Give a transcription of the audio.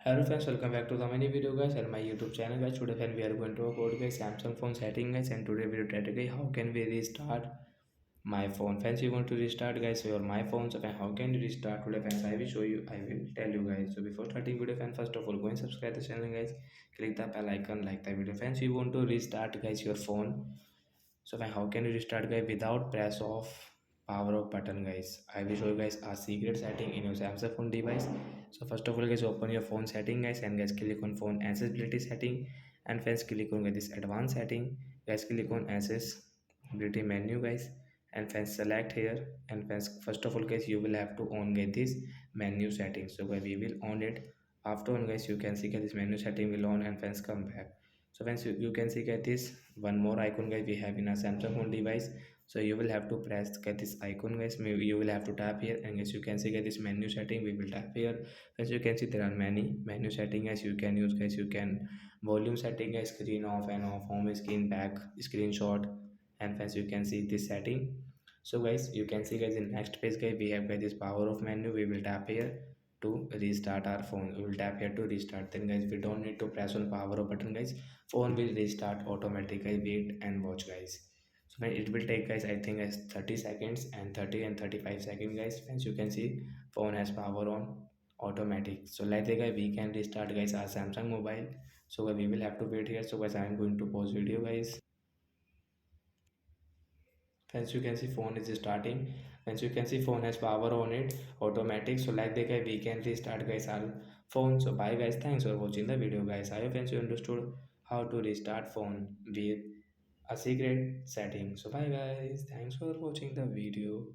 Hello friends, welcome back to the mini video guys and my YouTube channel guys. Today friend we are going to talk about guys Samsung phone setting guys, and today we will try to guys how can we restart my phone. Friends, you want to restart guys your my phone, so how can you restart today friends? I will show you, I will tell you guys. So before starting video friends, first of all go and subscribe the channel guys, click the bell icon, like the video friends. You want to restart guys your phone, so how can you restart guys without press of power off button guys? I will show you guys a secret setting in your Samsung phone device. So first of all guys, open your phone setting guys, and guys click on phone accessibility setting, and first click on this advanced setting. Guys click on accessibility menu guys, and first select here, and first of all guys you will have to on get this menu setting. So guys we will on it. After on guys you can see that this menu setting will on, and first come back. So once you can see get this one more icon guys we have in a Samsung phone device. So you will have to press get this icon guys. Maybe you will have to tap here, and guys you can see get this menu setting. We will tap here. As you can see there are many menu setting guys you can use guys. You can volume setting guys, screen off and off, home screen, back screenshot, and as you can see this setting. So guys you can see guys in next page guys we have guys this power of menu. We will tap here to restart our phone. We will tap here to restart. Then guys we don't need to press on power of button guys. Phone will restart automatically. Wait and watch guys. So now it will take guys I think guys 30 seconds, and 30 and 35 seconds guys. As you can see phone has power on automatic. So like that guys we can restart guys our Samsung mobile. So guys, we will have to wait here. So guys I am going to pause video guys. As you can see phone is starting. As you can see phone has power on it automatic. So like that guys we can restart guys our phone. So bye guys, thanks for watching the video guys. I hope friends you understood how to restart phone with a secret setting. So bye guys, thanks for watching the video.